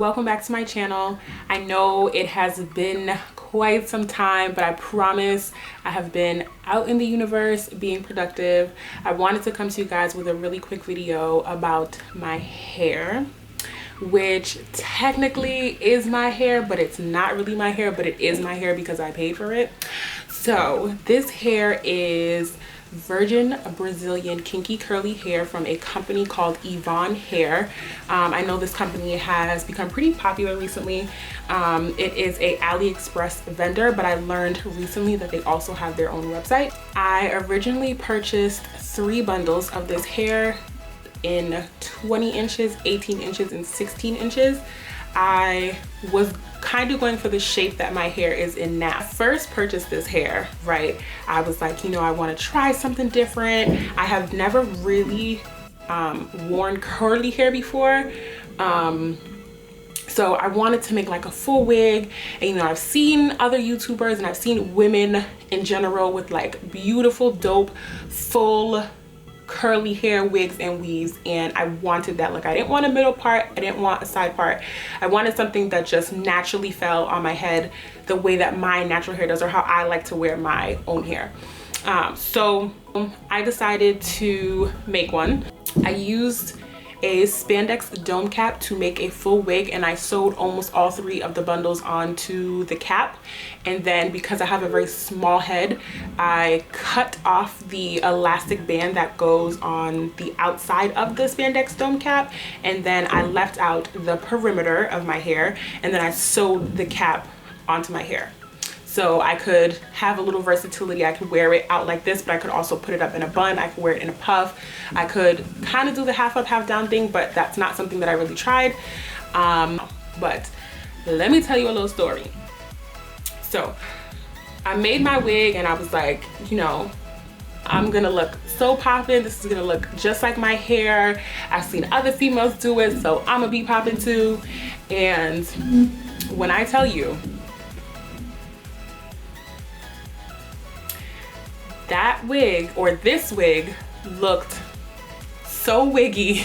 welcome back to my channel. I know it has been quite some time, but I promise I have been out in the universe being productive. I wanted to come to you guys with a really quick video about my hair, which technically is my hair, but it's not really my hair, but it is my hair because I paid for it. So this hair is virgin Brazilian Kinky Curly hair from a company called Yvonne Hair. I know this company has become pretty popular recently. It is a Aliexpress vendor, but I learned recently that they also have their own website. I originally purchased 3 bundles of this hair in 20 inches, 18 inches, and 16 inches. I was kind of going for the shape that my hair is in now. I first purchased this hair, right? I was like, you know, I want to try something different. I have never really worn curly hair before. So I wanted to make like a full wig. And you know, I've seen other YouTubers and I've seen women in general with like beautiful, dope, full curly hair wigs and weaves, and I wanted that look. I didn't want a middle part, I didn't want a side part. I wanted something that just naturally fell on my head the way that my natural hair does, or how I like to wear my own hair. So I decided to make one. I used a spandex dome cap to make a full wig, and I sewed almost all 3 of the bundles onto the cap. And then because I have a very small head, I cut off the elastic band that goes on the outside of the spandex dome cap, and then I left out the perimeter of my hair, and then I sewed the cap onto my hair. So I could have a little versatility. I could wear it out like this, but I could also put it up in a bun. I could wear it in a puff. I could kind of do the half up, half down thing, but that's not something that I really tried. But let me tell you a little story. So I made my wig and I was like, you know, I'm gonna look so poppin'. This is gonna look just like my hair. I've seen other females do it, so I'm gonna be poppin' too. And when I tell you, that wig, or this wig, looked so wiggy.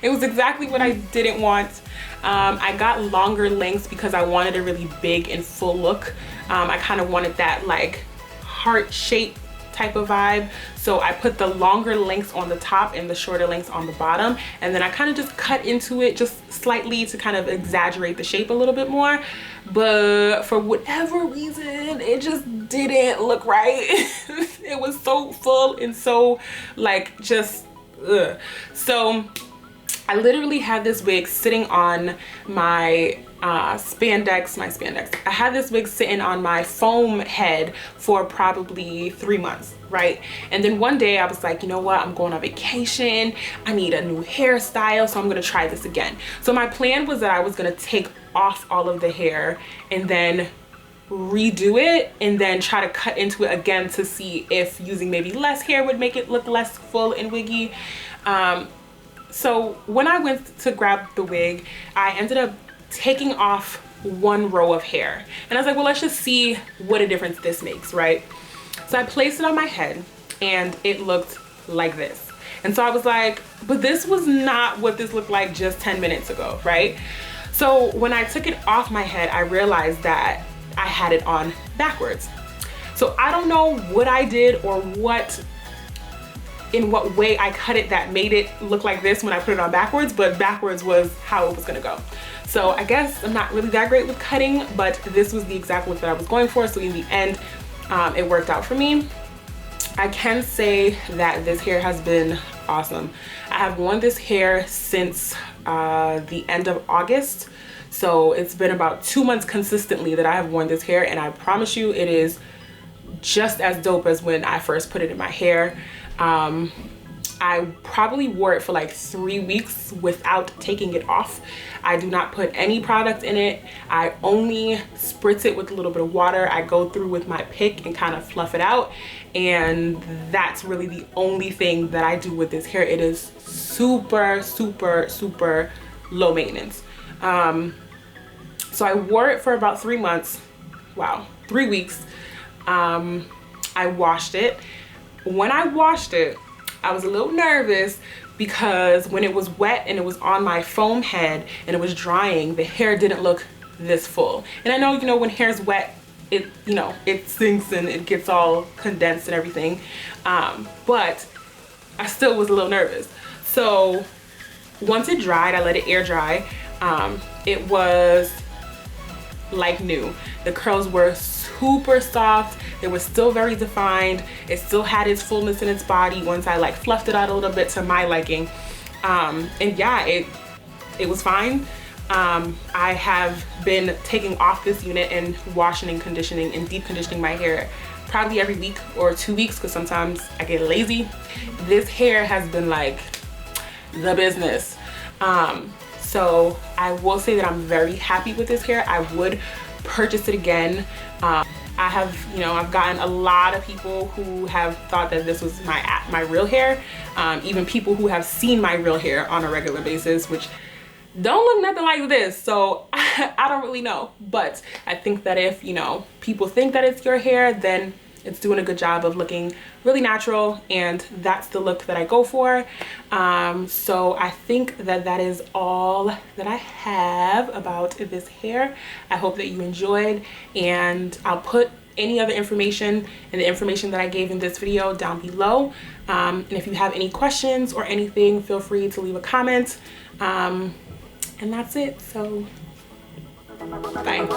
It was exactly what I didn't want. I got longer lengths because I wanted a really big and full look. I kind of wanted that like heart shape type of vibe. So I put the longer lengths on the top and the shorter lengths on the bottom. And then I kind of just cut into it just slightly to kind of exaggerate the shape a little bit more. But for whatever reason, it just didn't look right. It was so full and so like just, ugh. So I literally had this wig sitting on my spandex. I had this wig sitting on my foam head for probably 3 months, right? And then one day I was like, you know what? I'm going on vacation. I need a new hairstyle, so I'm gonna try this again. So my plan was that I was gonna take off all of the hair and then redo it and then try to cut into it again to see if using maybe less hair would make it look less full and wiggy. So when I went to grab the wig, I ended up taking off 1 row of hair. And I was like, well, let's just see what a difference this makes, right? So I placed it on my head and it looked like this. And so I was like, but this was not what this looked like just 10 minutes ago, right? So when I took it off my head, I realized that I had it on backwards. So I don't know what I did or in what way I cut it that made it look like this when I put it on backwards, but backwards was how it was gonna go. So I guess I'm not really that great with cutting, but this was the exact look that I was going for. So in the end, it worked out for me. I can say that this hair has been awesome. I have worn this hair since the end of August. So it's been about 2 months consistently that I have worn this hair, and I promise you it is just as dope as when I first put it in my hair. I probably wore it for like 3 weeks without taking it off. I do not put any product in it. I only spritz it with a little bit of water. I go through with my pick and kind of fluff it out. And that's really the only thing that I do with this hair. It is super, super, super low maintenance. So I wore it for about 3 months. Wow, 3 weeks. I washed it. When I washed it, I was a little nervous because when it was wet and it was on my foam head and it was drying, the hair didn't look this full. And I know, you know, when hair's wet, it, you know, it sinks and it gets all condensed and everything. But I still was a little nervous. So once it dried, I let it air dry. It was like new. The curls were super soft. They were still very defined. It still had its fullness in its body once I like fluffed it out a little bit to my liking. And yeah, it was fine. I have been taking off this unit and washing and conditioning and deep conditioning my hair probably every week or 2 weeks, because sometimes I get lazy. This hair has been like the business. So I will say that I'm very happy with this hair. I would purchase it again. I have, you know, I've gotten a lot of people who have thought that this was my real hair. Even people who have seen my real hair on a regular basis, which don't look nothing like this. So I don't really know. But I think that if, you know, people think that it's your hair, then it's doing a good job of looking really natural, and that's the look that I go for. So I think that that is all that I have about this hair. I hope that you enjoyed, and I'll put any other information and the information that I gave in this video down below. And if you have any questions or anything, feel free to leave a comment. And that's it. So bye.